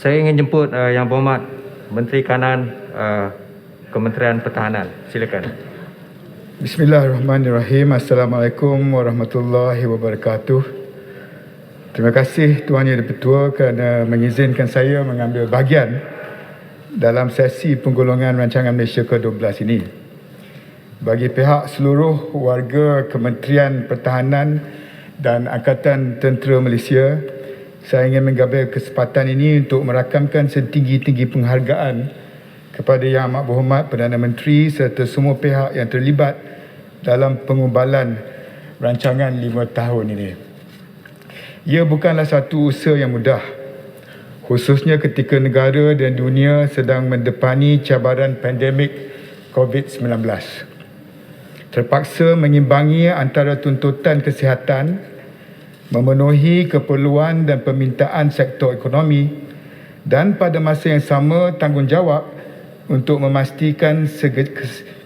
Saya ingin jemput Yang Berhormat Menteri Kanan Kementerian Pertahanan. Silakan. Bismillahirrahmanirrahim. Assalamualaikum warahmatullahi wabarakatuh. Terima kasih Tuan Yang Di-Pertua kerana mengizinkan saya mengambil bahagian dalam sesi penggolongan rancangan Malaysia ke-12 ini. Bagi pihak seluruh warga Kementerian Pertahanan dan Angkatan Tentera Malaysia, saya ingin mengambil kesempatan ini untuk merakamkan setinggi-tinggi penghargaan kepada Yang Amat Berhormat Perdana Menteri serta semua pihak yang terlibat dalam pengumbalan rancangan 5 tahun ini. Ia bukanlah satu usaha yang mudah, khususnya ketika negara dan dunia sedang mendepani cabaran pandemik COVID-19. Terpaksa mengimbangi antara tuntutan kesihatan, memenuhi keperluan dan permintaan sektor ekonomi dan pada masa yang sama tanggungjawab untuk memastikan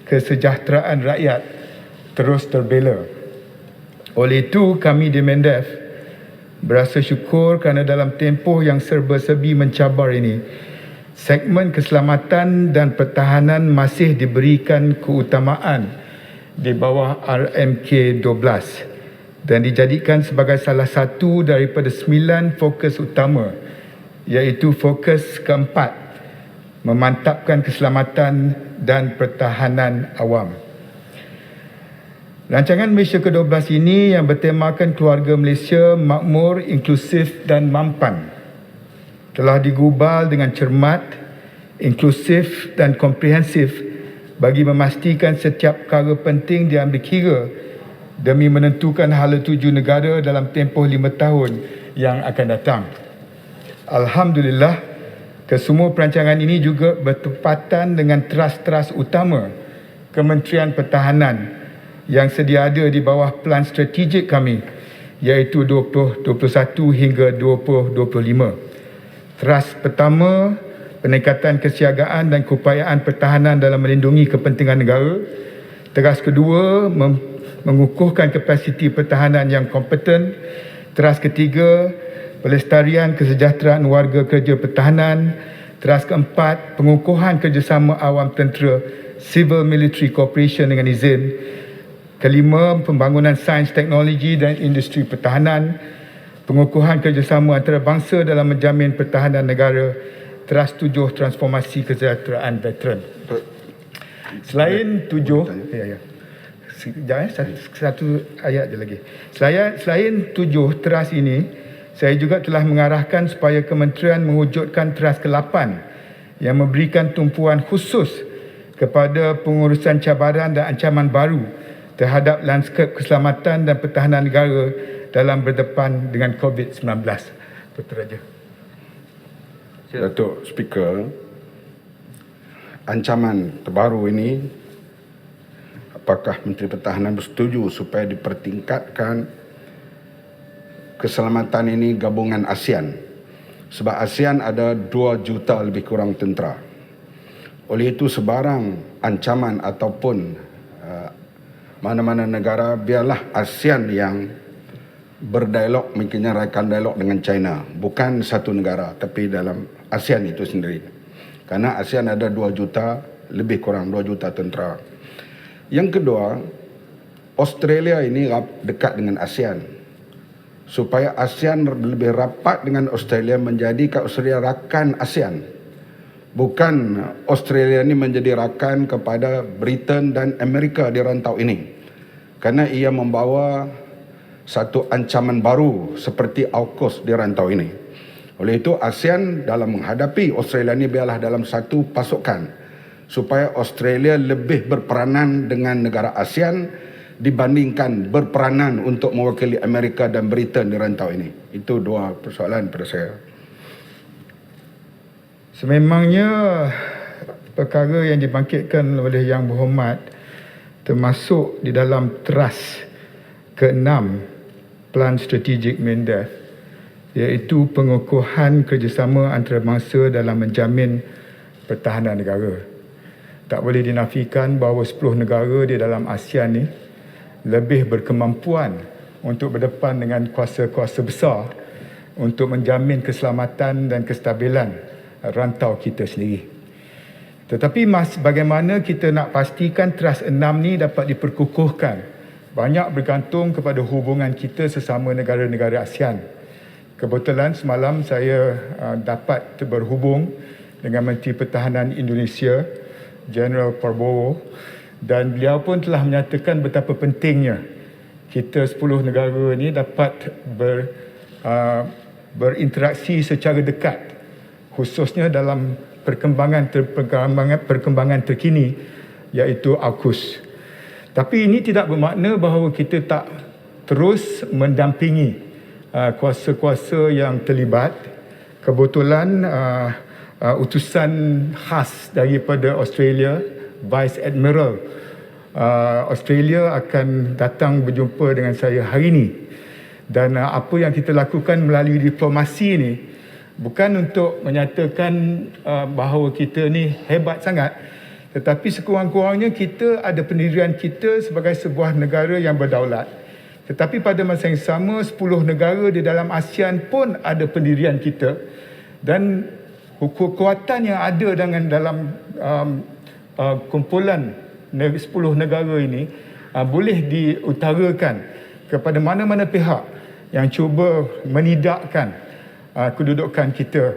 kesejahteraan rakyat terus terbela. Oleh itu, kami di Mendef berasa syukur kerana dalam tempoh yang serba-serbi mencabar ini, segmen keselamatan dan pertahanan masih diberikan keutamaan di bawah RMK 12 dan dijadikan sebagai salah satu daripada 9 fokus utama, iaitu fokus keempat, memantapkan keselamatan dan pertahanan awam. Rancangan Malaysia ke-12 ini yang bertemakan keluarga Malaysia makmur, inklusif dan mampan telah digubal dengan cermat, inklusif dan komprehensif bagi memastikan setiap perkara penting diambil kira demi menentukan hala tuju negara dalam tempoh 5 tahun yang akan datang. Alhamdulillah, kesemua perancangan ini juga bertepatan dengan teras-teras utama Kementerian Pertahanan yang sedia ada di bawah plan strategik kami, iaitu 2021 hingga 2025. Teras pertama, peningkatan kesiagaan dan keupayaan pertahanan dalam melindungi kepentingan negara. Teras kedua, mengukuhkan kapasiti pertahanan yang kompeten. Teras ketiga, pelestarian kesejahteraan warga kerja pertahanan. Teras keempat, pengukuhan kerjasama awam tentera, civil military cooperation dengan izin. Kelima, pembangunan sains teknologi dan industri pertahanan. Pengukuhan kerjasama antarabangsa dalam menjamin pertahanan negara. Teras tujuh, transformasi kesejahteraan veteran. Selain tujuh, satu ayat je lagi. Selain tujuh teras ini, saya juga telah mengarahkan supaya kementerian mewujudkan teras ke-8 yang memberikan tumpuan khusus kepada pengurusan cabaran dan ancaman baru terhadap lanskap keselamatan dan pertahanan negara dalam berdepan dengan COVID-19. Itu saja. Datuk Speaker, ancaman terbaru ini, apakah Menteri Pertahanan bersetuju supaya dipertingkatkan keselamatan ini gabungan ASEAN? Sebab ASEAN ada 2 juta lebih kurang tentera. Oleh itu sebarang ancaman ataupun mana-mana negara, biarlah ASEAN yang berdialog, mungkinnya rakan dialog dengan China. Bukan satu negara, tapi dalam ASEAN itu sendiri. Karena ASEAN ada 2 juta, lebih kurang 2 juta tentera. Yang kedua, Australia ini dekat dengan ASEAN. Supaya ASEAN lebih rapat dengan Australia, menjadi Australia rakan ASEAN. Bukan Australia ini menjadi rakan kepada Britain dan Amerika di rantau ini. Karena ia membawa satu ancaman baru seperti AUKUS di rantau ini. Oleh itu ASEAN dalam menghadapi Australia ini biarlah dalam satu pasukan, supaya Australia lebih berperanan dengan negara ASEAN dibandingkan berperanan untuk mewakili Amerika dan Britain di rantau ini. Itu 2 persoalan pada saya. Sememangnya perkara yang dibangkitkan oleh Yang Berhormat termasuk di dalam teras ke-6 Plan Strategik Mendef, iaitu pengukuhan kerjasama antarabangsa dalam menjamin pertahanan negara. Tak boleh dinafikan bahawa 10 negara di dalam ASEAN ni lebih berkemampuan untuk berdepan dengan kuasa-kuasa besar untuk menjamin keselamatan dan kestabilan rantau kita sendiri. Tetapi bagaimana kita nak pastikan trust enam ni dapat diperkukuhkan? Banyak bergantung kepada hubungan kita sesama negara-negara ASEAN. Kebetulan semalam saya dapat berhubung dengan Menteri Pertahanan Indonesia, General Prabowo, dan beliau pun telah menyatakan betapa pentingnya kita 10 negara ini dapat berinteraksi secara dekat, khususnya dalam perkembangan terkini, iaitu AUKUS. Tapi ini tidak bermakna bahawa kita tak terus mendampingi kuasa-kuasa yang terlibat. Kebetulan utusan khas daripada Australia, Vice Admiral Australia akan datang berjumpa dengan saya hari ini. Dan apa yang kita lakukan melalui diplomasi ini bukan untuk menyatakan bahawa kita ni hebat sangat, tetapi sekurang-kurangnya kita ada pendirian kita sebagai sebuah negara yang berdaulat. Tetapi pada masa yang sama 10 negara di dalam ASEAN pun ada pendirian kita, dan kekuatan yang ada dalam kumpulan 10 negara ini boleh diutarakan kepada mana-mana pihak yang cuba menidakkan kedudukan kita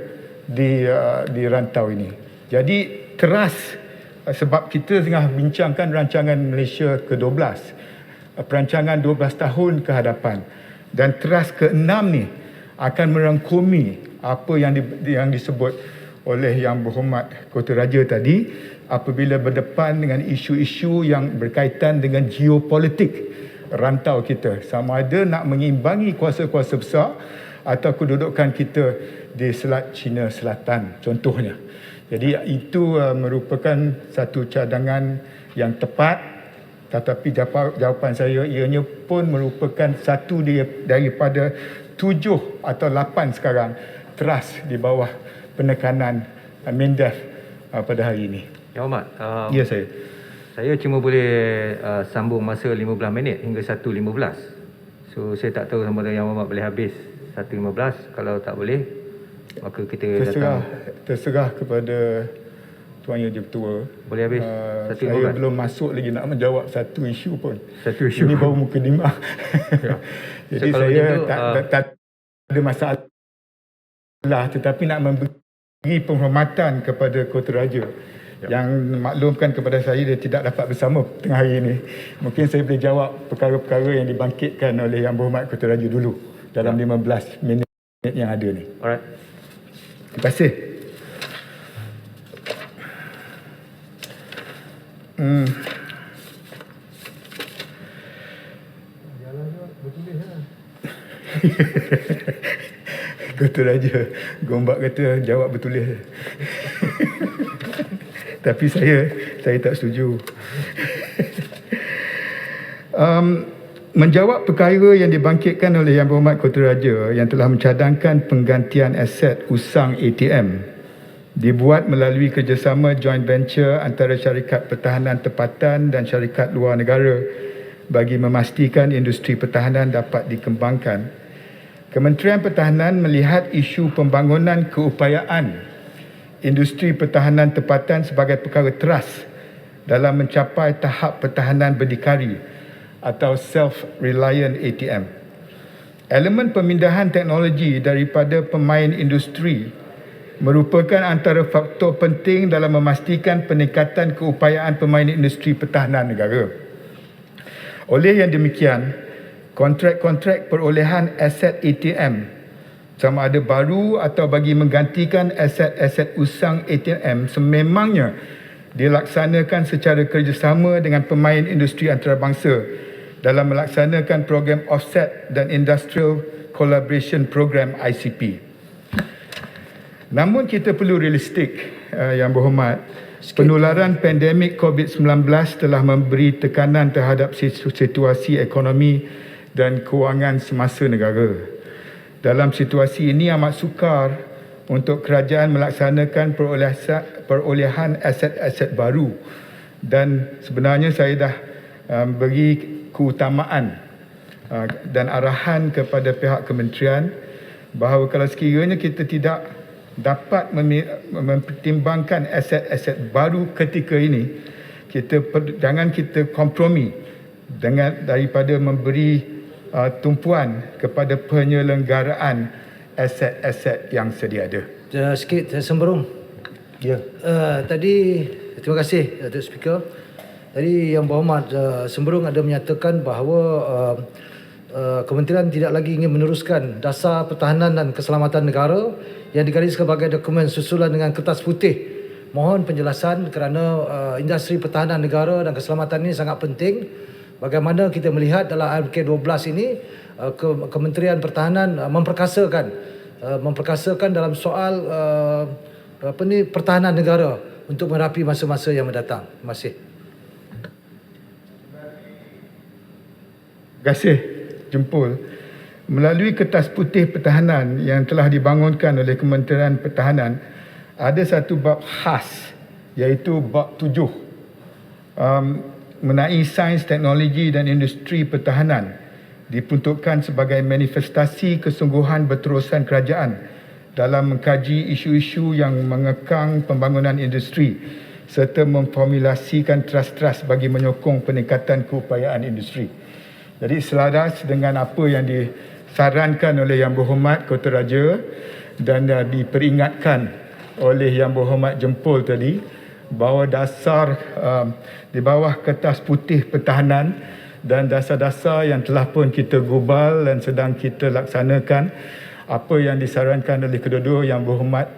di rantau ini. Jadi trust, sebab kita tengah bincangkan rancangan Malaysia ke-12, perancangan 12 tahun ke hadapan, dan trust ke-6 ni akan merangkumi apa yang disebut oleh Yang Berhormat Kota Raja tadi, apabila berdepan dengan isu-isu yang berkaitan dengan geopolitik rantau kita, sama ada nak mengimbangi kuasa-kuasa besar atau kedudukan kita di Selat Cina Selatan contohnya. Jadi itu merupakan satu cadangan yang tepat, tetapi jawapan saya ianya pun merupakan satu daripada 7 atau 8 sekarang trust di bawah penekanan MINDEF pada hari ini. Yang Hormat, Ya, saya. Saya cuma boleh sambung masa 15 minit hingga 1.15. So saya tak tahu sama ada Yang Hormat boleh habis 1.15. Kalau tak boleh, maka kita terserah kepada Tuan Yang Dipertua. Boleh habis 1.15. Saya belum masuk lagi nak menjawab satu isu pun. Satu isu. Ini baru muka 5. Ya. Jadi So, kalau saya macam tu, tak ada masalah, tetapi nak memberi penghormatan kepada Kota Raja yang maklumkan kepada saya dia tidak dapat bersama tengah hari ini. Mungkin saya boleh jawab perkara-perkara yang dibangkitkan oleh Yang Berhormat Kota Raja dulu dalam 15 minit yang ada ni. Alright. Terima kasih. Kota Raja Gombak kata jawab bertulis. Tapi saya tak setuju. Menjawab perkara yang dibangkitkan oleh Yang Berhormat Kota Raja yang telah mencadangkan penggantian aset usang ATM dibuat melalui kerjasama joint venture antara syarikat pertahanan tempatan dan syarikat luar negara bagi memastikan industri pertahanan dapat dikembangkan. Kementerian Pertahanan melihat isu pembangunan keupayaan industri pertahanan tempatan sebagai perkara teras dalam mencapai tahap pertahanan berdikari atau self-reliant ATM. Elemen pemindahan teknologi daripada pemain industri merupakan antara faktor penting dalam memastikan peningkatan keupayaan pemain industri pertahanan negara. Oleh yang demikian, kontrak-kontrak perolehan aset ATM sama ada baru atau bagi menggantikan aset-aset usang ATM sememangnya dilaksanakan secara kerjasama dengan pemain industri antarabangsa dalam melaksanakan program offset dan Industrial Collaboration Program ICP. Namun kita perlu realistik, Yang Berhormat. Penularan pandemik COVID-19 telah memberi tekanan terhadap situasi ekonomi dan kewangan semasa negara. Dalam situasi ini amat sukar untuk kerajaan melaksanakan perolehan aset-aset baru, dan sebenarnya saya dah beri keutamaan dan arahan kepada pihak kementerian bahawa kalau sekiranya kita tidak dapat mempertimbangkan aset-aset baru ketika ini, jangan kita kompromi dengan daripada memberi tumpuan kepada penyelenggaraan aset-aset yang sedia ada. Sikit saya semberung. Ya. Tadi terima kasih Datuk Speaker. Tadi Yang Berhormat Semberung ada menyatakan bahawa Kementerian tidak lagi ingin meneruskan Dasar Pertahanan dan Keselamatan Negara yang digaris sebagai dokumen susulan dengan kertas putih. Mohon penjelasan kerana industri pertahanan negara dan keselamatan ini sangat penting. Bagaimana kita melihat dalam RMK 12 ini Kementerian Pertahanan memperkasakan dalam soal pertahanan negara untuk menghadapi masa-masa yang mendatang. Terima kasih. Terima kasih Jempol. Melalui kertas putih pertahanan yang telah dibangunkan oleh Kementerian Pertahanan, ada satu bab khas iaitu bab 7 mengenai sains, teknologi dan industri pertahanan diperuntukkan sebagai manifestasi kesungguhan berterusan kerajaan dalam mengkaji isu-isu yang mengekang pembangunan industri serta memformulasikan trust-trust bagi menyokong peningkatan keupayaan industri. Jadi selaras dengan apa yang disarankan oleh Yang Berhormat Kota Raja dan diperingatkan oleh Yang Berhormat Jempol tadi, bahawa dasar di bawah kertas putih pertahanan dan dasar-dasar yang telah pun kita gubal dan sedang kita laksanakan, apa yang disarankan oleh kedua-dua Yang Berhormat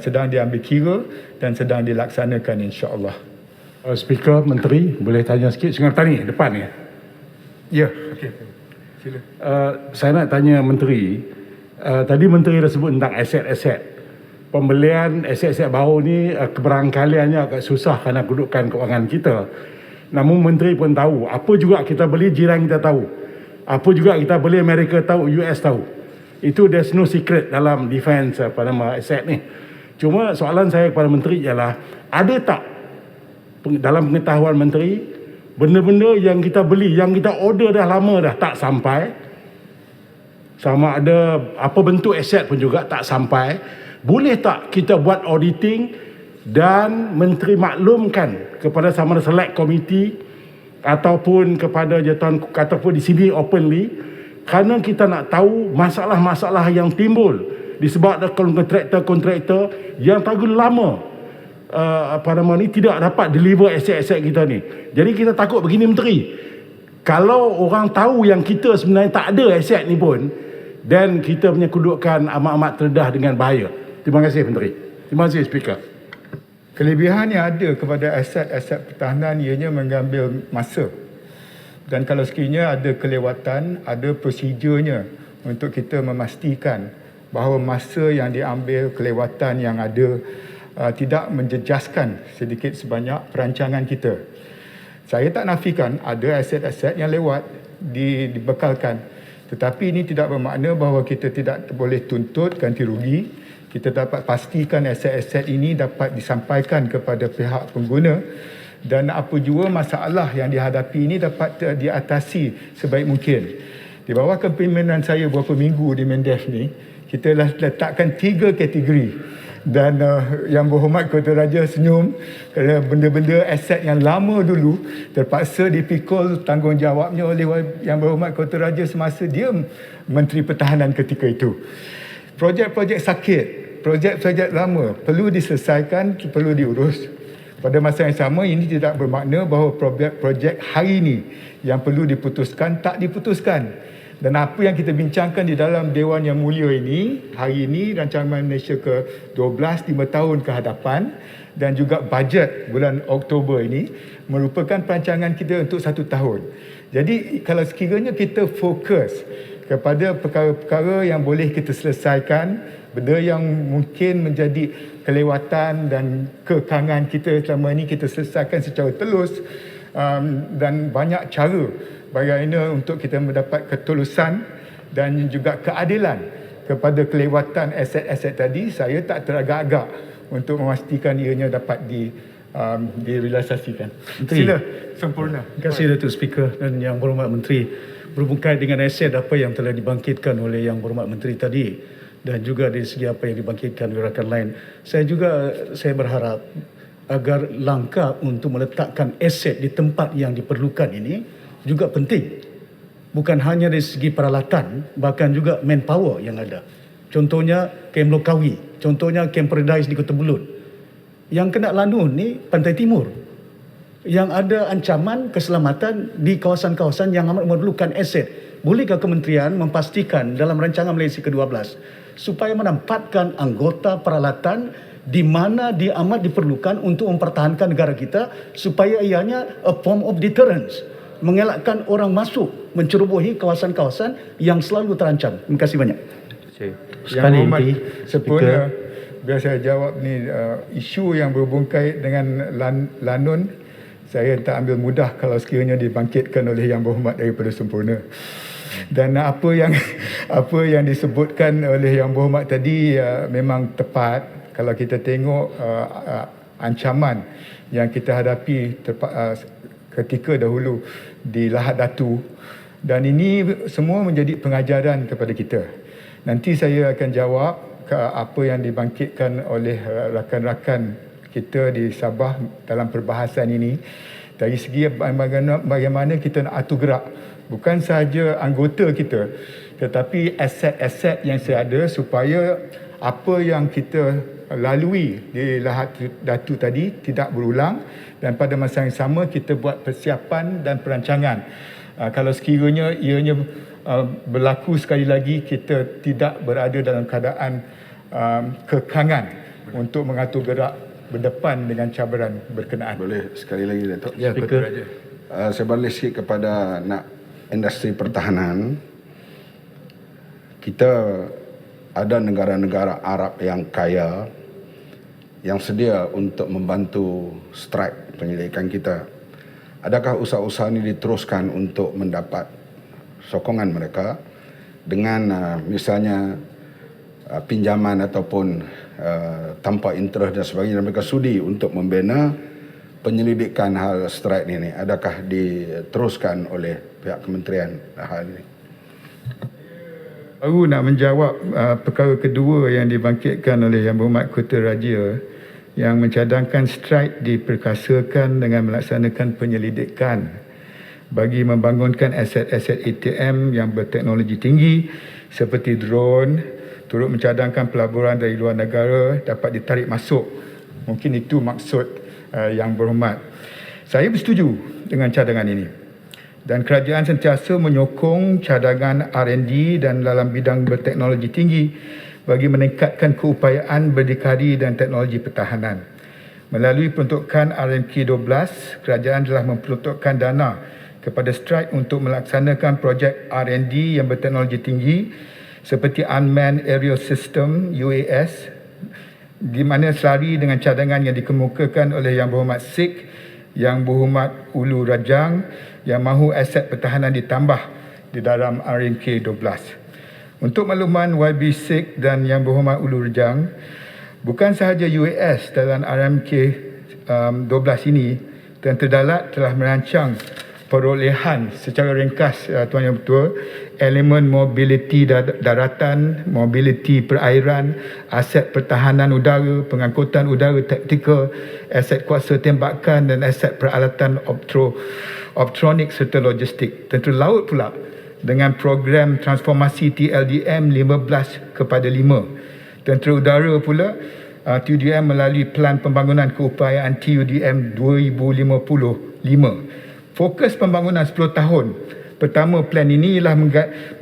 sedang diambil kira dan sedang dilaksanakan, insya-Allah. Speaker, Menteri, boleh tanya sikit? Sungai Petani, depan ya? Ya, okey. Sila. Saya nak tanya Menteri, tadi Menteri dah sebut tentang aset-aset. Pembelian aset-aset baru ni keberangkaliannya agak susah kerana kedudukan kewangan kita. Namun Menteri pun tahu, apa juga kita beli jiran kita tahu. Apa juga kita beli Amerika tahu, US tahu. Itu there's no secret dalam defense aset ni. Cuma soalan saya kepada Menteri ialah, ada tak dalam pengetahuan Menteri, benda-benda yang kita beli, yang kita order dah lama dah tak sampai, sama ada apa bentuk aset pun juga tak sampai, boleh tak kita buat auditing dan Menteri maklumkan kepada sama ada select committee ataupun kepada jatuhan ataupun di sini openly, kerana kita nak tahu masalah-masalah yang timbul disebabkan kontraktor-kontraktor yang terlalu lama ni tidak dapat deliver aset-aset kita ni. Jadi kita takut begini Menteri, kalau orang tahu yang kita sebenarnya tak ada aset ni pun, dan kita punya kedudukan amat-amat terdedah dengan bahaya. Terima kasih Menteri. Terima kasih Speaker. Kelebihan yang ada kepada aset-aset pertahanan ianya mengambil masa. Dan kalau sekiranya ada kelewatan, ada prosedurnya untuk kita memastikan bahawa masa yang diambil, kelewatan yang ada tidak menjejaskan sedikit sebanyak perancangan kita. Saya tak nafikan ada aset-aset yang lewat dibekalkan. Tetapi ini tidak bermakna bahawa kita tidak boleh tuntut ganti rugi. Kita dapat pastikan aset-aset ini dapat disampaikan kepada pihak pengguna dan apa jua masalah yang dihadapi ini dapat diatasi sebaik mungkin. Di bawah kepimpinan saya beberapa minggu di Mendef ni, kita dah letakkan 3 kategori. Dan Yang Berhormat Kota Raja senyum kerana benda-benda aset yang lama dulu terpaksa dipikul tanggungjawabnya oleh Yang Berhormat Kota Raja semasa dia Menteri Pertahanan ketika itu. Projek-projek sakit, projek-projek lama perlu diselesaikan, perlu diurus. Pada masa yang sama, ini tidak bermakna bahawa projek hari ini yang perlu diputuskan tak diputuskan. Dan apa yang kita bincangkan di dalam Dewan Yang Mulia ini, hari ini Rancangan Malaysia ke-12 5 tahun ke hadapan dan juga bajet bulan Oktober ini merupakan perancangan kita untuk 1 tahun. Jadi kalau sekiranya kita fokus kepada perkara-perkara yang boleh kita selesaikan, benda yang mungkin menjadi kelewatan dan kekangan kita selama ini kita selesaikan secara telus, dan banyak cara bagaimana untuk kita mendapat ketulusan dan juga keadilan kepada kelewatan aset-aset tadi. Saya tak teragak-agak untuk memastikan ianya dapat direalisasikan. Sila sempurna. Terima kasih Datuk Speaker dan Yang Berhormat Menteri. berhubungkan dengan aset apa yang telah dibangkitkan oleh Yang Berhormat Menteri tadi dan juga dari segi apa yang dibangkitkan oleh rakan lain. Saya berharap agar langkah untuk meletakkan aset di tempat yang diperlukan ini juga penting. Bukan hanya dari segi peralatan, bahkan juga manpower yang ada. Contohnya Kem Lokawi, contohnya Kem Paradise di Kota Belud. Yang kena lanun ni Pantai Timur. Yang ada ancaman keselamatan di kawasan-kawasan yang amat memerlukan aset. Bolehkah kementerian memastikan dalam rancangan Malaysia ke-12 supaya menempatkan anggota peralatan di mana dia amat diperlukan untuk mempertahankan negara kita supaya ianya a form of deterrence, mengelakkan orang masuk mencerobohi kawasan-kawasan yang selalu terancam. Terima kasih banyak. Yang Berhormat sempurna, biar saya jawab ni isu yang berhubung kait dengan lanun, saya tak ambil mudah kalau sekiranya dibangkitkan oleh Yang Berhormat daripada sempurna. Dan apa yang disebutkan oleh Yang Berhormat tadi memang tepat. Kalau kita tengok ancaman yang kita hadapi ketika dahulu di Lahad Datu, dan ini semua menjadi pengajaran kepada kita. Nanti saya akan jawab apa yang dibangkitkan oleh rakan-rakan kita di Sabah dalam perbahasan ini. Dari segi bagaimana kita nak atur gerak, bukan sahaja anggota kita, tetapi aset-aset yang saya ada supaya apa yang kita lalui di Lahad Datu tadi tidak berulang, dan pada masa yang sama kita buat persiapan dan perancangan. Kalau sekiranya ianya berlaku sekali lagi, kita tidak berada dalam keadaan kekangan untuk mengatur gerak berdepan dengan cabaran berkenaan. Boleh sekali lagi, Datuk? Ya, Ketua Raja. Saya balik sikit kepada industri pertahanan. Kita ada negara-negara Arab yang kaya yang sedia untuk membantu strike penyelidikan kita. Adakah usaha-usaha ini diteruskan untuk mendapat sokongan mereka dengan misalnya pinjaman ataupun tanpa interest dan sebagainya, dan mereka sudi untuk membina penyelidikan hal strike ini? Adakah diteruskan oleh pihak kementerian hal ini? Baru nak menjawab perkara kedua yang dibangkitkan oleh Yang Berhormat Ketua Raja, yang mencadangkan strike diperkasakan dengan melaksanakan penyelidikan bagi membangunkan aset-aset ATM yang berteknologi tinggi seperti drone, turut mencadangkan pelaburan dari luar negara dapat ditarik masuk. Mungkin itu maksud Yang Berhormat. Saya bersetuju dengan cadangan ini. Dan kerajaan sentiasa menyokong cadangan R&D dan dalam bidang berteknologi tinggi bagi meningkatkan keupayaan berdikari dan teknologi pertahanan. Melalui peruntukan RMK-12, kerajaan telah memperuntukkan dana kepada Strike untuk melaksanakan projek R&D yang berteknologi tinggi seperti Unmanned Aerial System UAS, di mana selari dengan cadangan yang dikemukakan oleh Yang Berhormat SIK, Yang Berhormat Ulu Rajang, yang mahu aset pertahanan ditambah di dalam RMK-12. Untuk makluman YB SIK dan Yang Berhormat Ulu Rajang, bukan sahaja UAS dalam RMK-12 ini, Tentera Dalat telah merancang perolehan secara ringkas, Tuan Yang Ketua, elemen mobiliti daratan, mobiliti perairan, aset pertahanan udara, pengangkutan udara taktikal, aset kuasa tembakan dan aset peralatan optronik serta logistik. Tentera Laut pula dengan program transformasi TLDM 15/5. Tentera Udara pula TUDM melalui Pelan Pembangunan Keupayaan TUDM 2055. Fokus pembangunan 10 tahun pertama plan ini ialah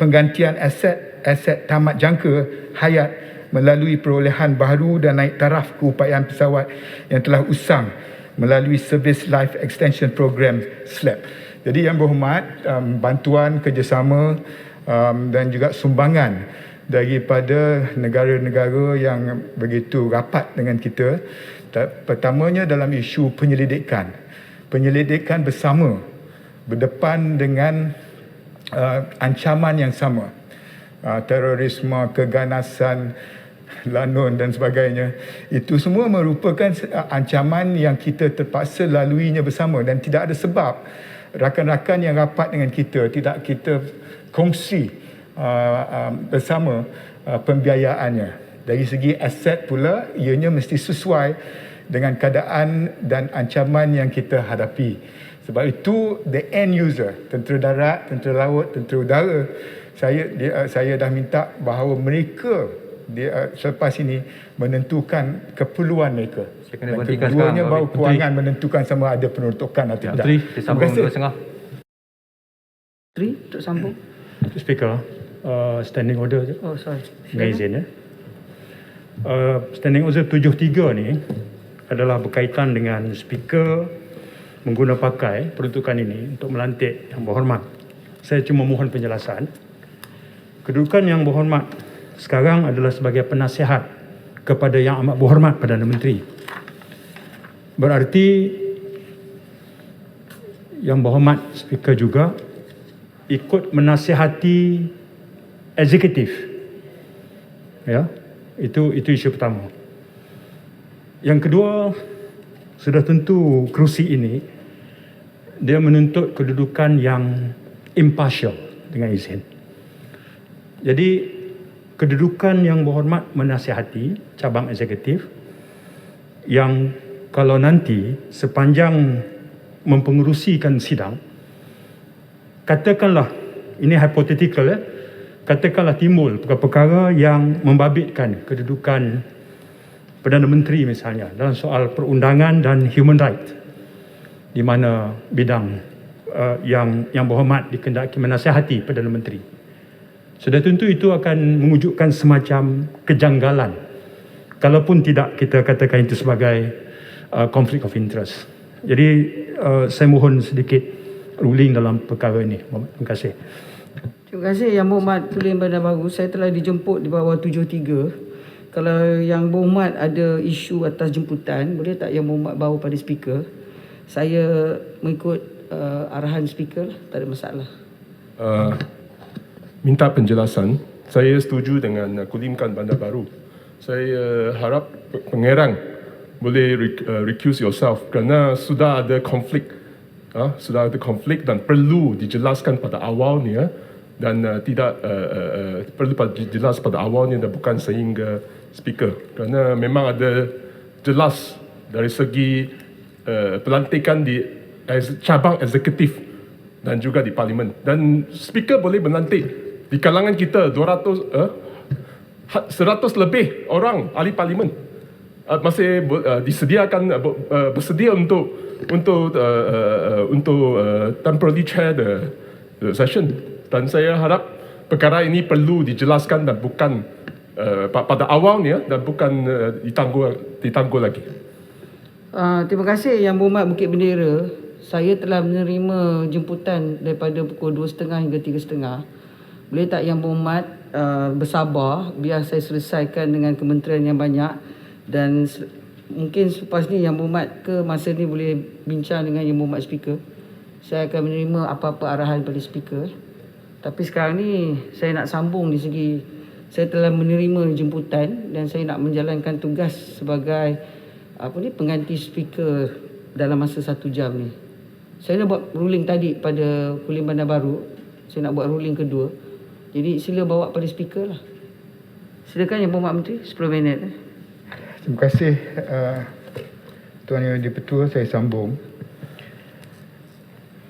penggantian aset tamat jangka hayat melalui perolehan baharu dan naik taraf keupayaan pesawat yang telah usang melalui Service Life Extension Program SLAP. Jadi Yang Berhormat, bantuan, kerjasama dan juga sumbangan daripada negara-negara yang begitu rapat dengan kita. Pertamanya dalam isu penyelidikan bersama berdepan dengan ancaman yang sama, terorisme, keganasan, lanun dan sebagainya. Itu semua merupakan ancaman yang kita terpaksa laluinya bersama dan tidak ada sebab rakan-rakan yang rapat dengan kita tidak kita kongsi bersama pembiayaannya. Dari segi aset pula, ianya mesti sesuai dengan keadaan dan ancaman yang kita hadapi. Sebab itu the end user, tentera darat, tentera laut, tentera udara, saya dah minta bahawa mereka selepas ini menentukan keperluan mereka. Saya kena Dan berhentikan keduanya sekarang, baru Menteri. kewangan menentukan sama ada penuntukan atau tidak. Menteri, Kita sambung 2.5. Menteri, untuk sambung. Speaker, standing order je. Oh, sorry. Dengan izin ya. Standing order 73 ni adalah berkaitan dengan speaker mengguna pakai peruntukan ini untuk melantik Yang Berhormat. Saya cuma mohon penjelasan. Kedudukan Yang Berhormat sekarang adalah sebagai penasihat kepada Yang Amat Berhormat Perdana Menteri. Berarti Yang Berhormat Speaker juga ikut menasihati eksekutif. Ya, itu isu pertama. Yang kedua, sudah tentu kerusi ini dia menuntut kedudukan yang impartial, dengan izin. Jadi kedudukan Yang Berhormat menasihati cabang eksekutif yang kalau nanti sepanjang mempengerusikan sidang, katakanlah ini hypothetical ya, katakanlah timbul perkara-perkara yang membabitkan kedudukan Perdana Menteri misalnya dalam soal perundangan dan human right, di mana bidang yang berhormat dikendaki menasihati Perdana Menteri. Sudah tentu itu akan mewujudkan semacam kejanggalan, kalaupun tidak kita katakan itu sebagai conflict of interest. Jadi saya mohon sedikit ruling dalam perkara ini. Terima kasih. Terima kasih Yang Berhormat Tulen Bandar Baru. Saya telah dijemput di bawah 73. Kalau Yang Berhormat ada isu atas jemputan, boleh tak Yang Berhormat bawa pada speaker? Saya mengikut arahan speaker, tak ada masalah. Minta penjelasan. Saya setuju dengan Kulimkan Bandar Baru. Saya harap pengerang boleh recuse yourself kerana sudah ada konflik. Sudah ada konflik dan perlu dijelaskan pada awalnya dan tidak perlu dijelas pada awalnya dan bukan sehingga speaker, kerana memang ada jelas dari segi pelantikan di cabang eksekutif dan juga di parlimen, dan speaker boleh melantik di kalangan kita 100 lebih orang ahli parlimen masih disediakan bersedia untuk temporary chair the session. Dan saya harap perkara ini perlu dijelaskan dan bukan pada awalnya dan bukan ditanggul lagi. Terima kasih Yang Berhormat Bukit Bendera. Saya telah menerima jemputan daripada pukul 2.30 hingga 3.30. Boleh tak Yang Berhormat bersabar biar saya selesaikan dengan kementerian yang banyak, dan mungkin selepas ni Yang Berhormat ke masa ni boleh bincang dengan Yang Berhormat Speaker. Saya akan menerima apa-apa arahan pada speaker. Tapi sekarang ni saya nak sambung di segi saya telah menerima jemputan dan saya nak menjalankan tugas sebagai pengganti speaker dalam masa 1 jam ni. Saya dah buat ruling tadi pada Kulim Bandar Baru. Saya nak buat ruling kedua. Jadi sila bawa pada speaker lah. Silakan Yang Berhormat Menteri, 10 minit. Terima kasih Tuan Yang Di-Pertua. Saya sambung.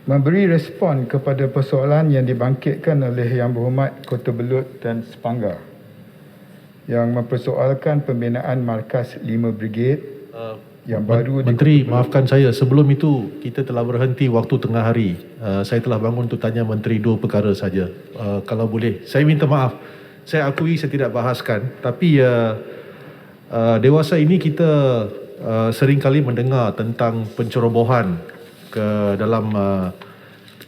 Memberi respon kepada persoalan yang dibangkitkan oleh Yang Berhormat Kota Belud dan Sepanggar yang mempersoalkan pembinaan markas 5 Brigade yang baru Menteri, maafkan saya, sebelum itu kita telah berhenti waktu tengah hari. Saya telah bangun untuk tanya Menteri 2 perkara saja. Kalau boleh, saya minta maaf. Saya akui saya tidak bahaskan, tapi dewasa ini kita seringkali mendengar tentang pencerobohan ke dalam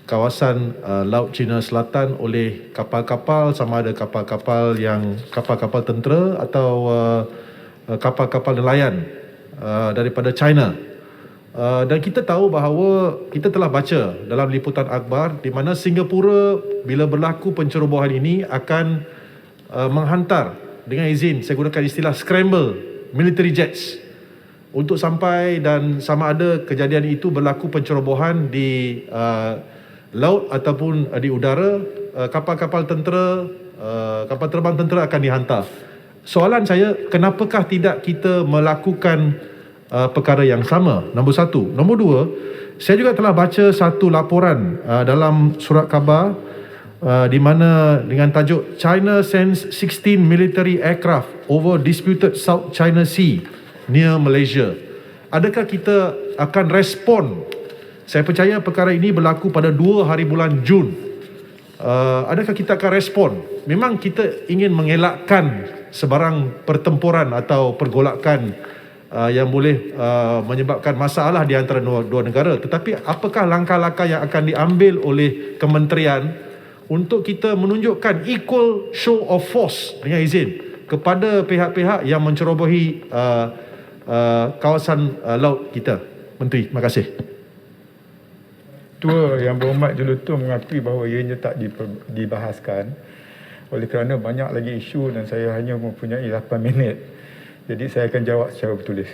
kawasan Laut Cina Selatan oleh kapal-kapal, sama ada kapal-kapal tentera atau kapal-kapal nelayan daripada China. Dan kita tahu bahawa kita telah baca dalam liputan akhbar di mana Singapura bila berlaku pencerobohan ini akan menghantar, dengan izin saya gunakan istilah, scramble military jets untuk sampai dan sama ada kejadian itu berlaku pencerobohan di laut ataupun di udara, kapal-kapal tentera, kapal terbang tentera akan dihantar. Soalan saya, kenapakah tidak kita melakukan perkara yang sama? Nombor satu. Nombor dua, saya juga telah baca satu laporan dalam surat khabar di mana dengan tajuk China sends 16 military aircraft over disputed South China Sea near Malaysia. Adakah kita akan respon? Saya percaya perkara ini berlaku pada 2 hari bulan Jun. Adakah kita akan respon? Memang kita ingin mengelakkan sebarang pertempuran atau pergolakan yang boleh menyebabkan masalah di antara dua negara. Tetapi apakah langkah-langkah yang akan diambil oleh kementerian untuk kita menunjukkan equal show of force dengan izin kepada pihak-pihak yang mencerobohi kawasan laut kita? Menteri, terima kasih. Ketua Yang Berhormat Julutong mengakui bahawa ianya tak dibahaskan oleh kerana banyak lagi isu dan saya hanya mempunyai 8 minit. Jadi saya akan jawab secara bertulis.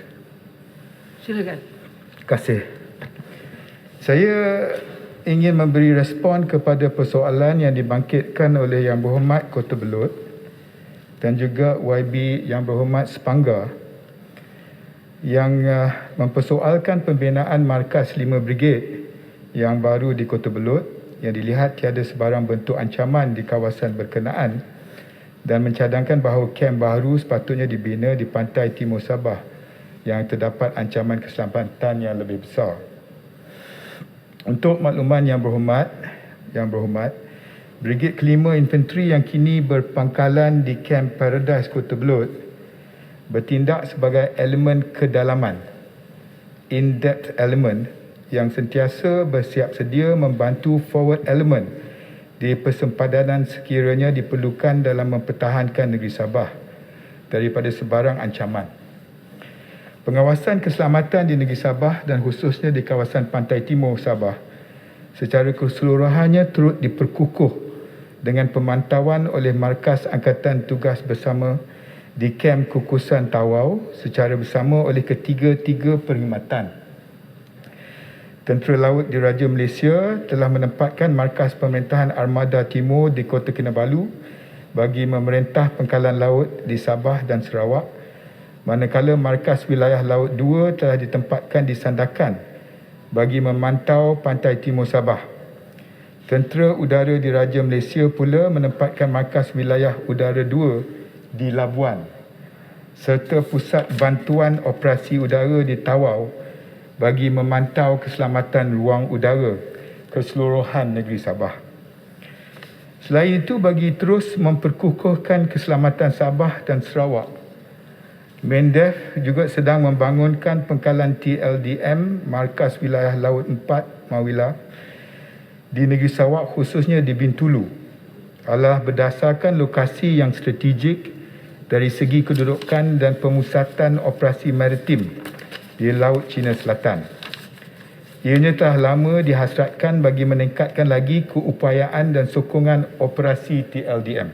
Silakan. Terima kasih. Saya ingin memberi respon kepada persoalan yang dibangkitkan oleh Yang Berhormat Kota Belud dan juga YB Yang Berhormat Sepanggar yang mempersoalkan pembinaan markas 5 brigade yang baru di Kota Belud yang dilihat tiada sebarang bentuk ancaman di kawasan berkenaan dan mencadangkan bahawa kem baru sepatutnya dibina di pantai timur Sabah yang terdapat ancaman keselamatan yang lebih besar. Untuk makluman Yang Berhormat, Brigade Kelima Infanteri yang kini berpangkalan di Kem Paradise Kota Belud bertindak sebagai elemen kedalaman, in-depth element yang sentiasa bersiap sedia membantu forward element di persempadanan sekiranya diperlukan dalam mempertahankan negeri Sabah daripada sebarang ancaman. Pengawasan keselamatan di negeri Sabah dan khususnya di kawasan pantai timur Sabah secara keseluruhannya turut diperkukuh dengan pemantauan oleh Markas Angkatan Tugas Bersama di Kem Kukusan Tawau secara bersama oleh ketiga-tiga perkhidmatan. Tentera Laut Diraja Malaysia telah menempatkan markas pemerintahan Armada Timur di Kota Kinabalu bagi memerintah pangkalan laut di Sabah dan Sarawak, manakala markas wilayah Laut 2 telah ditempatkan di Sandakan bagi memantau pantai timur Sabah. Tentera Udara Diraja Malaysia pula menempatkan markas wilayah Udara 2 di Labuan serta pusat bantuan operasi udara di Tawau bagi memantau keselamatan ruang udara keseluruhan negeri Sabah. Selain itu, bagi terus memperkukuhkan keselamatan Sabah dan Sarawak, MNDEF juga sedang membangunkan pangkalan TLDM Markas Wilayah Laut 4 Mawila di negeri Sarawak khususnya di Bintulu adalah berdasarkan lokasi yang strategik dari segi kedudukan dan pemusatan operasi maritim di Laut Cina Selatan. Ianya telah lama dihasratkan bagi meningkatkan lagi keupayaan dan sokongan operasi TLDM.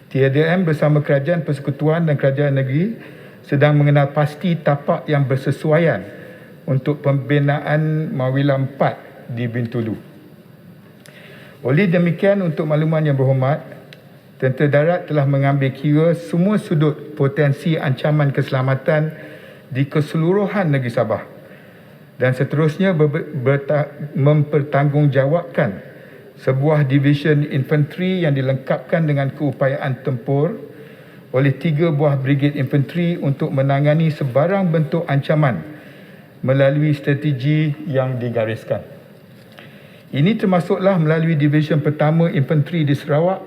TLDM bersama Kerajaan Persekutuan dan Kerajaan Negeri sedang mengenal pasti tapak yang bersesuaian untuk pembinaan Mawila 4 di Bintulu. Oleh demikian, untuk makluman Yang Berhormat, Tentera Darat telah mengambil kira semua sudut potensi ancaman keselamatan di keseluruhan negeri Sabah dan seterusnya mempertanggungjawabkan sebuah division infanteri yang dilengkapkan dengan keupayaan tempur oleh 3 buah brigade infanteri untuk menangani sebarang bentuk ancaman melalui strategi yang digariskan. Ini termasuklah melalui division pertama infanteri di Sarawak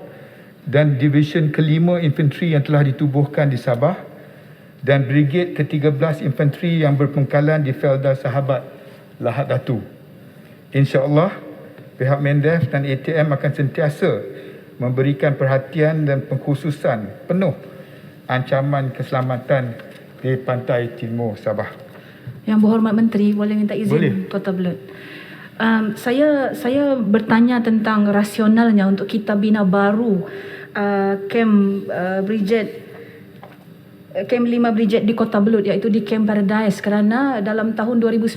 dan division kelima infanteri yang telah ditubuhkan di Sabah dan Brigade ke-13 Infanteri yang berpangkalan di Felda Sahabat, Lahad Datu. InsyaAllah, pihak MNDEF dan ATM akan sentiasa memberikan perhatian dan pengkhususan penuh ancaman keselamatan di pantai timur Sabah. Yang Berhormat Menteri, boleh minta izin? Boleh. Kota Belud. Saya bertanya tentang rasionalnya untuk kita bina baru Kem Brigade Kem 5 Brigade di Kota Belud, iaitu di Kem Paradise, kerana dalam tahun 2019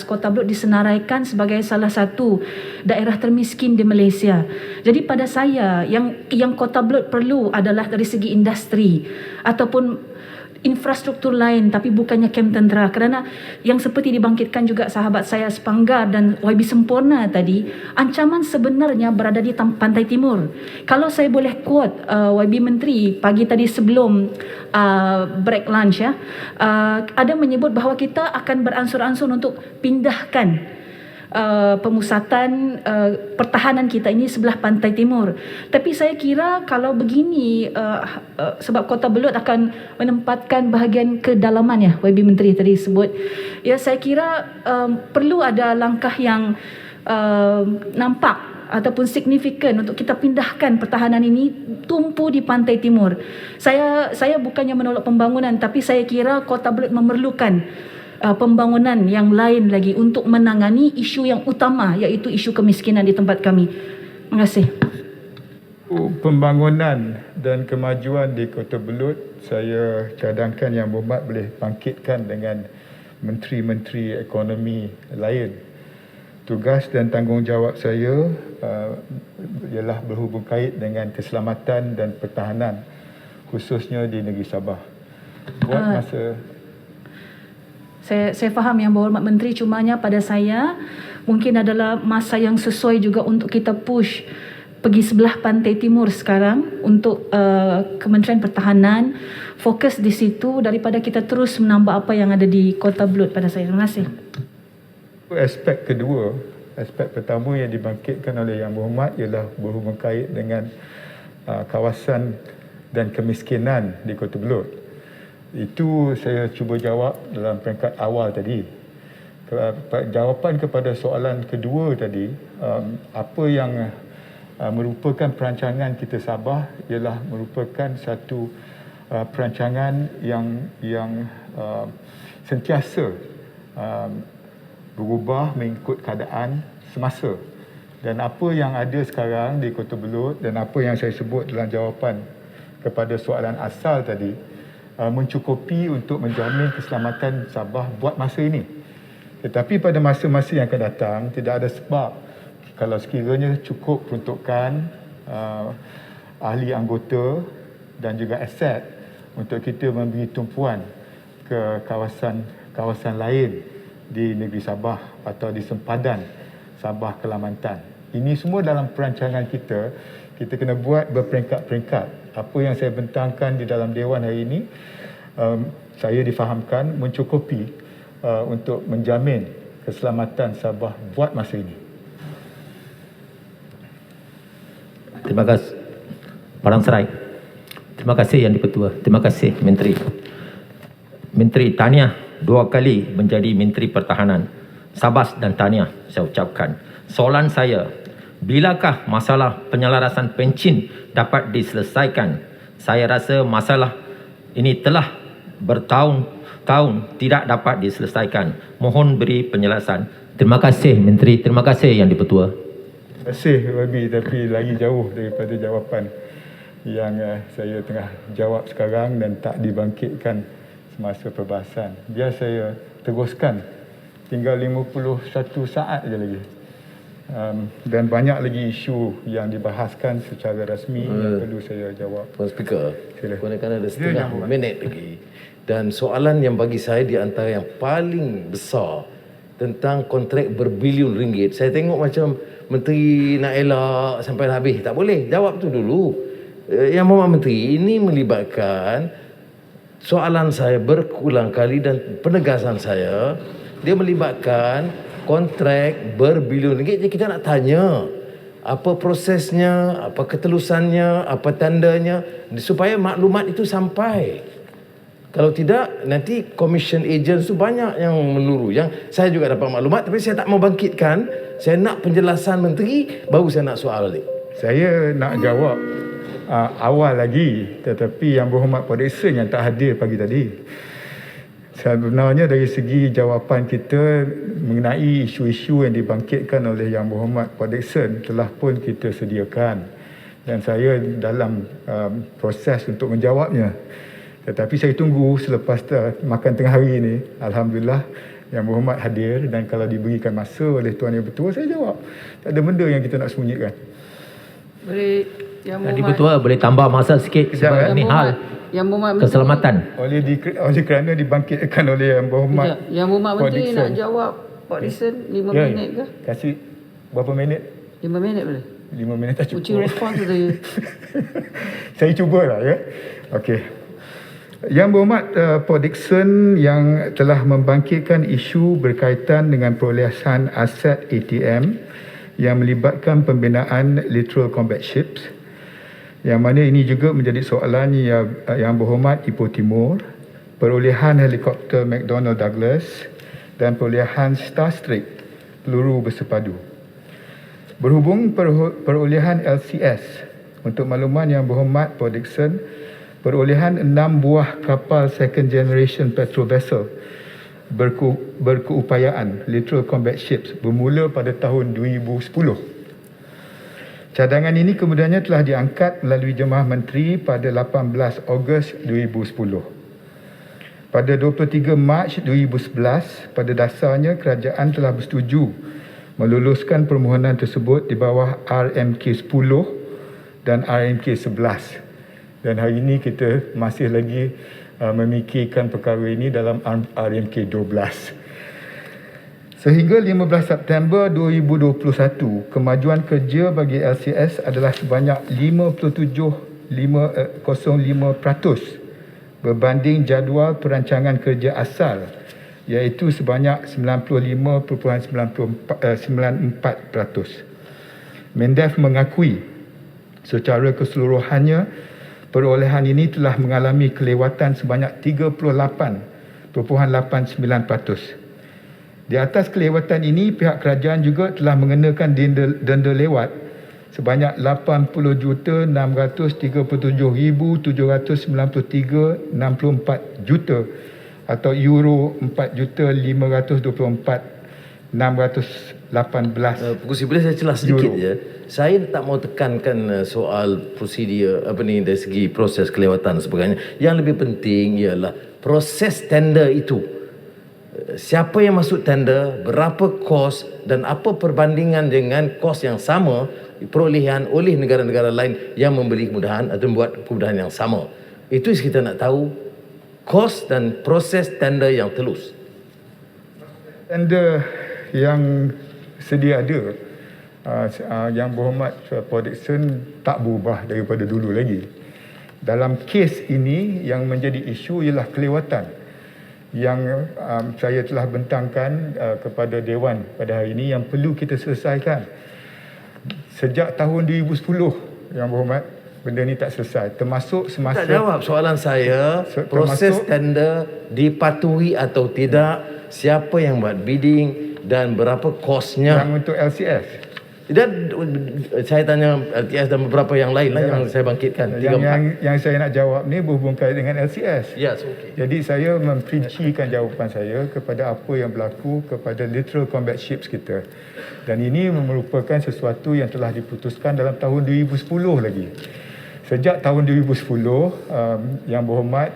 Kota Belud disenaraikan sebagai salah satu daerah termiskin di Malaysia. Jadi pada saya yang Kota Belud perlu adalah dari segi industri ataupun infrastruktur lain, tapi bukannya kem tentera, kerana yang seperti dibangkitkan juga sahabat saya Sepanggar dan YB Sempurna tadi, ancaman sebenarnya berada di pantai timur. Kalau saya boleh quote YB Menteri pagi tadi sebelum break lunch ya, ada menyebut bahawa kita akan beransur-ansur untuk pindahkan pemusatan pertahanan kita ini sebelah pantai timur. Tapi saya kira kalau begini, sebab Kota Belud akan menempatkan bahagian kedalaman ya, YB Menteri tadi sebut, ya saya kira perlu ada langkah yang nampak ataupun signifikan untuk kita pindahkan pertahanan ini tumpu di pantai timur. Saya bukannya menolak pembangunan, tapi saya kira Kota Belud memerlukan pembangunan yang lain lagi untuk menangani isu yang utama, iaitu isu kemiskinan di tempat kami. Terima kasih. Pembangunan dan kemajuan di Kota Belud, saya cadangkan Yang Berhormat boleh bangkitkan dengan menteri-menteri ekonomi lain. Tugas dan tanggungjawab saya ialah berhubung kait dengan keselamatan dan pertahanan, khususnya di negeri Sabah. Buat masa Saya faham Yang Berhormat Menteri, cumanya pada saya mungkin adalah masa yang sesuai juga untuk kita push pergi sebelah pantai timur sekarang untuk Kementerian Pertahanan fokus di situ daripada kita terus menambah apa yang ada di Kota Belud pada saya. Terima kasih. aspek kedua, aspek pertama yang dibangkitkan oleh Yang Berhormat ialah berhubung kait dengan kawasan dan kemiskinan di Kota Belud. Itu saya cuba jawab dalam peringkat awal tadi. Jawapan kepada soalan kedua tadi, apa yang merupakan perancangan kita Sabah ialah merupakan satu perancangan yang sentiasa berubah mengikut keadaan semasa. Dan apa yang ada sekarang di Kota Belud dan apa yang saya sebut dalam jawapan kepada soalan asal tadi mencukupi untuk menjamin keselamatan Sabah buat masa ini. Tetapi pada masa-masa yang akan datang, tidak ada sebab kalau sekiranya cukup peruntukan ahli anggota dan juga aset untuk kita memberi tumpuan ke kawasan lain di negeri Sabah atau di sempadan Sabah Kelantan. Ini semua dalam perancangan kita kena buat berperingkat-peringkat. Apa yang saya bentangkan di dalam Dewan hari ini, saya difahamkan mencukupi untuk menjamin keselamatan Sabah buat masa ini. Terima kasih Padang Serai. Terima kasih Yang di-Pertua. Terima kasih Menteri. Menteri tahniah 2 kali menjadi Menteri Pertahanan. Sabas dan tahniah saya ucapkan. Soalan saya, bilakah masalah penyelarasan pencin dapat diselesaikan? Saya rasa masalah ini telah bertahun-tahun tidak dapat diselesaikan. Mohon beri penjelasan. Terima kasih Menteri. Terima kasih Yang di-Pertua. Terima kasih YB, tapi lagi jauh daripada jawapan yang saya tengah jawab sekarang dan tak dibangkitkan semasa perbahasan. Biar saya teruskan. Tinggal 51 saat je lagi. Dan banyak lagi isu yang dibahaskan secara rasmi yang perlu saya jawab. Puan Speaker, kerana ada setengah minit lagi. Dan soalan yang bagi saya di antara yang paling besar tentang kontrak berbilion ringgit. Saya tengok macam Menteri nak elak sampai habis. Tak boleh, jawab tu dulu. Yang Berhormat Menteri, ini melibatkan soalan saya berulang kali dan penegasan saya, dia melibatkan kontrak berbilion ringgit. Jadi kita nak tanya apa prosesnya, apa ketelusannya, apa tandanya, supaya maklumat itu sampai. Kalau tidak, nanti commission agents tu banyak yang menuru. Yang saya juga dapat maklumat, tapi saya tak mau bangkitkan. Saya nak penjelasan menteri, baru saya nak soal balik. Saya nak jawab awal lagi, tetapi Yang Berhormat Pak Dixon yang tak hadir pagi tadi. Sebenarnya dari segi jawapan kita mengenai isu-isu yang dibangkitkan oleh Yang Berhormat Pak Dixon telah pun kita sediakan. Dan saya dalam proses untuk menjawabnya. Tetapi saya tunggu selepas makan tengah hari ini, alhamdulillah Yang Berhormat hadir, dan kalau diberikan masa oleh Tuan Yang Bertua, saya jawab. Tak ada benda yang kita nak sembunyikan. Boleh Yang Jadi Berhormat, Ketua boleh tambah masa sikit sebab ini hal Yang Berhormat Menteri, keselamatan. Oleh kerana dibangkitkan oleh Yang Berhormat Sekejap. Yang Berhormat Pak Menteri Dixon. nak jawab Pak Dixon 5 Ya, minit ke? Kasih berapa minit? 5 minit boleh? 5 minit tak Would you cukup. respond to the Saya cubalah ya. Okey. Yang Berhormat Pak Dixon yang telah membangkitkan isu berkaitan dengan perolehan aset ATM yang melibatkan pembinaan Littoral Combat Ships, yang mana ini juga menjadi soalan yang Berhormat Ipoh Timur, perolehan helikopter McDonnell Douglas dan perolehan Starstreak peluru bersepadu. Berhubung perolehan LCS, untuk makluman Yang Berhormat Pak Dixon, perolehan 6 buah kapal second generation petrol vessel berkeupayaan Littoral Combat Ships bermula pada tahun 2010. Cadangan ini kemudiannya telah diangkat melalui Jemaah Menteri pada 18 Ogos 2010. Pada 23 Mac 2011, pada dasarnya kerajaan telah bersetuju meluluskan permohonan tersebut di bawah RMK 10 dan RMK 11. Dan hari ini kita masih lagi memikirkan perkara ini dalam RMK 12. Sehingga 15 September 2021, kemajuan kerja bagi LCS adalah sebanyak 57.05% berbanding jadual perancangan kerja asal, iaitu sebanyak 95.94%. Mendef mengakui secara keseluruhannya perolehan ini telah mengalami kelewatan sebanyak 38.89%. Di atas kelewatan ini, pihak kerajaan juga telah mengenakan denda lewat sebanyak 80,737,793.64 juta atau euro 4,524,618. Pengurusi, boleh saya celah sedikit je. Saya tak mau tekankan soal prosedur dari segi proses kelewatan dan sebagainya. Yang lebih penting ialah proses tender itu. Siapa yang masuk tender, berapa kos dan apa perbandingan dengan kos yang sama perolehan oleh negara-negara lain yang memberi kemudahan atau membuat kemudahan yang sama. Itu kita nak tahu kos dan proses tender yang telus. Tender yang sedia ada, Yang Berhormat Pak Dixon tak berubah daripada dulu lagi. Dalam kes ini yang menjadi isu ialah kelewatan yang saya telah bentangkan kepada Dewan pada hari ini yang perlu kita selesaikan. Sejak tahun 2010, Yang Berhormat, benda ni tak selesai. Termasuk semasa... Tak jawab soalan saya, proses tender dipatuhi atau tidak, siapa yang buat bidding dan berapa kosnya. Yang untuk LCS. Dan saya tanya LTS dan beberapa yang lain lah yang saya bangkitkan. Yang saya nak jawab ni berhubung kait dengan LCS. Yes, okay. Jadi saya memperincikan jawapan saya kepada apa yang berlaku kepada Littoral Combat Ships kita. Dan ini merupakan sesuatu yang telah diputuskan dalam tahun 2010 lagi. Sejak tahun 2010, Yang Berhormat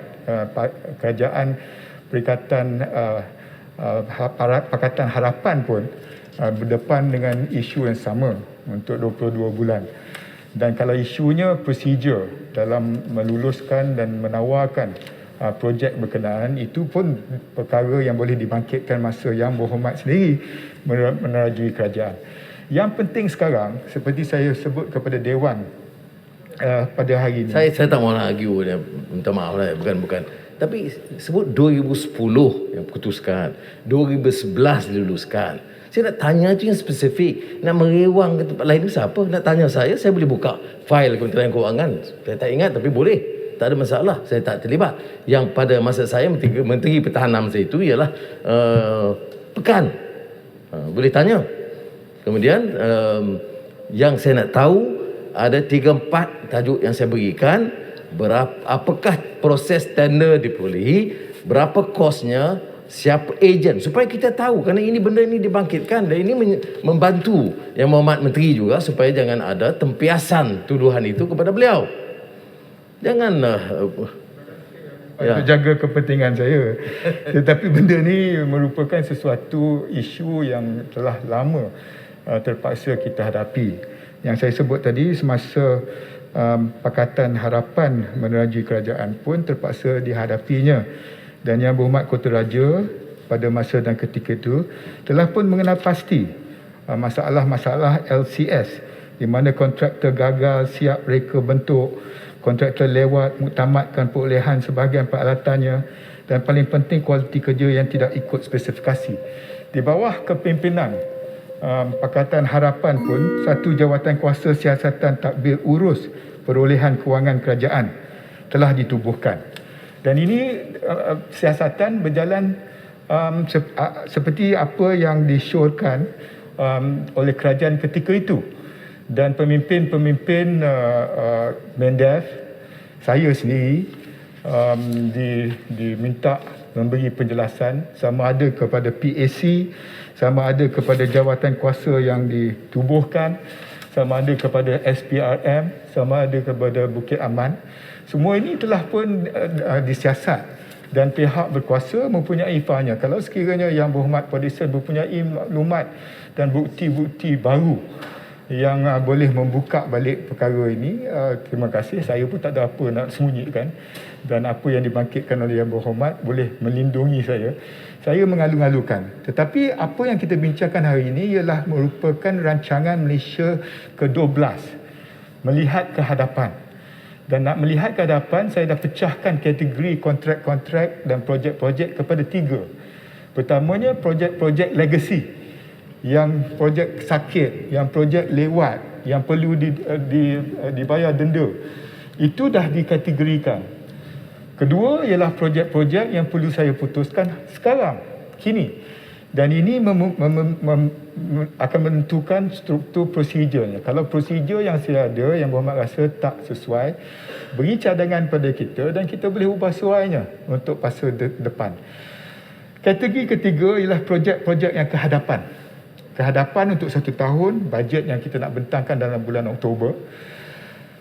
Kerajaan Perikatan Pakatan Harapan pun berdepan dengan isu yang sama untuk 22 bulan. Dan kalau isunya prosedur dalam meluluskan dan menawarkan projek berkenaan, itu pun perkara yang boleh dibangkitkan masa Yang Berhormat sendiri menerajui kerajaan. Yang penting sekarang, seperti saya sebut kepada Dewan pada hari ini. Saya tak mahu nak argue, minta maaf lah, bukan. Tapi sebut 2010 yang putuskan, 2011 diluluskan. Saya nak tanya tu yang spesifik. Nak merewang ke tempat lain tu siapa? Nak tanya saya boleh buka fail Kementerian Kewangan. Saya tak ingat tapi boleh. Tak ada masalah. Saya tak terlibat. Yang pada masa saya Menteri Pertahanan masa itu ialah Pekan. Boleh tanya. Kemudian yang saya nak tahu ada 3-4 tajuk yang saya berikan. Apakah proses tender diperolehi, berapa kosnya, siapa ejen, supaya kita tahu, kerana ini benda ini dibangkitkan dan ini membantu Yang Berhormat Menteri juga supaya jangan ada tempiasan tuduhan itu kepada beliau. Janganlah untuk jaga kepentingan saya. Tetapi benda ni merupakan sesuatu isu yang telah lama terpaksa kita hadapi. Yang saya sebut tadi semasa Pakatan Harapan menerajui kerajaan pun terpaksa dihadapinya. Dan Yang Berhormat Kota Raja pada masa dan ketika itu telah pun mengenal pasti masalah-masalah LCS di mana kontraktor gagal siap reka bentuk, kontraktor lewat muktamadkan perolehan sebahagian peralatannya, dan paling penting kualiti kerja yang tidak ikut spesifikasi. Di bawah kepimpinan Pakatan Harapan pun satu jawatan kuasa siasatan tadbir urus perolehan kewangan kerajaan telah ditubuhkan. Dan ini siasatan berjalan seperti apa yang disyorkan oleh kerajaan ketika itu. Dan pemimpin-pemimpin Mendev, saya sendiri diminta memberi penjelasan sama ada kepada PAC, sama ada kepada jawatan kuasa yang ditubuhkan, sama ada kepada SPRM, sama ada kepada Bukit Aman. Semua ini telah pun disiasat dan pihak berkuasa mempunyai fahamnya. Kalau sekiranya Yang Berhormat Perdesaan mempunyai maklumat dan bukti-bukti baru yang boleh membuka balik perkara ini, terima kasih. Saya pun tak ada apa nak sembunyikan, dan apa yang dibangkitkan oleh Yang Berhormat boleh melindungi saya. Saya mengalu-alukan. Tetapi apa yang kita bincangkan hari ini ialah merupakan rancangan Malaysia ke-12, melihat ke hadapan. Dan nak melihat ke hadapan, saya dah pecahkan kategori kontrak-kontrak dan projek-projek kepada 3. Pertamanya projek-projek legacy, yang projek sakit, yang projek lewat, yang perlu dibayar denda. Itu dah dikategorikan. Kedua ialah projek-projek yang perlu saya putuskan sekarang, kini. Dan ini akan menentukan struktur prosedurnya. Kalau prosedur yang saya ada, Yang Berhormat rasa tak sesuai, beri cadangan pada kita dan kita boleh ubah suainya untuk fasa depan. Kategori ketiga ialah projek-projek yang kehadapan. Kehadapan untuk 1 tahun, bajet yang kita nak bentangkan dalam bulan Oktober.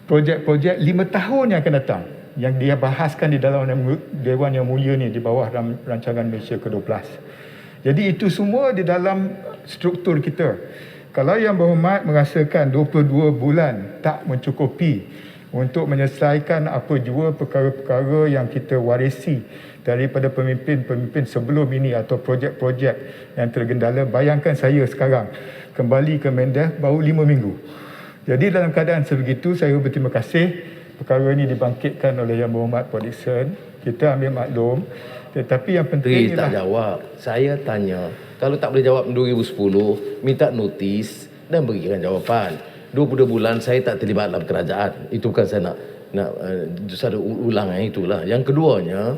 Projek-projek 5 tahun yang akan datang, yang dia bahaskan di dalam Dewan Yang Mulia ni, di bawah rancangan Malaysia ke-12. Jadi itu semua di dalam struktur kita. Kalau Yang Berhormat merasakan 22 bulan tak mencukupi untuk menyelesaikan apa jua perkara-perkara yang kita warisi daripada pemimpin-pemimpin sebelum ini atau projek-projek yang tergendala, bayangkan saya sekarang kembali ke Mendev baru 5 minggu. Jadi dalam keadaan sebegitu, saya berterima kasih perkara ini dibangkitkan oleh Yang Berhormat Perdesaan. Kita ambil maklum. Tetapi yang penting tak jawab. Saya tanya, kalau tak boleh jawab 2010, minta notis dan berikan jawapan. 22 bulan saya tak terlibat dalam kerajaan. Itu bukan saya nak ada ulangan itulah. Yang keduanya,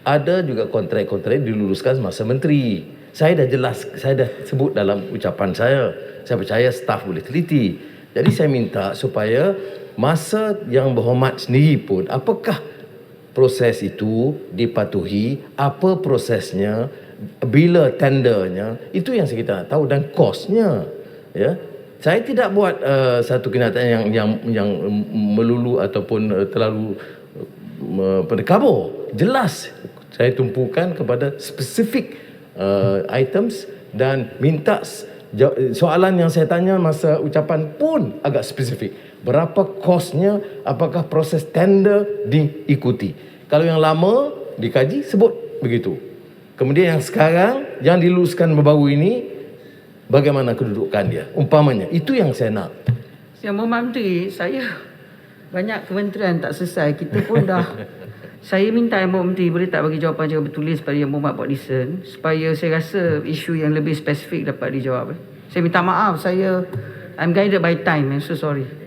ada juga kontrak-kontrak diluluskan semasa menteri. Saya dah jelas, saya dah sebut dalam ucapan saya. Saya percaya staf boleh teliti. Jadi saya minta supaya masa Yang Berhormat sendiri pun, apakah proses itu dipatuhi, apa prosesnya, bila tendernya, itu yang kita nak tahu, dan kosnya. Ya, saya tidak buat satu kenyataan yang melulu ataupun terlalu pendekabur. Jelas saya tumpukan kepada spesifik items dan minta soalan yang saya tanya masa ucapan pun agak spesifik. Berapa kosnya, apakah proses tender diikuti. Kalau yang lama dikaji, sebut begitu. Kemudian yang sekarang, yang diluluskan baru ini, bagaimana kedudukan dia, umpamanya. Itu yang saya nak. Yang Berhormat Menteri, saya banyak kementerian tak selesai. Kita pun dah, saya minta Yang Berhormat Menteri boleh tak bagi jawapan secara bertulis pada Yang Berhormat Perdesaan, supaya saya rasa isu yang lebih spesifik dapat dijawab. Saya minta maaf, I'm guided by time, I'm so sorry.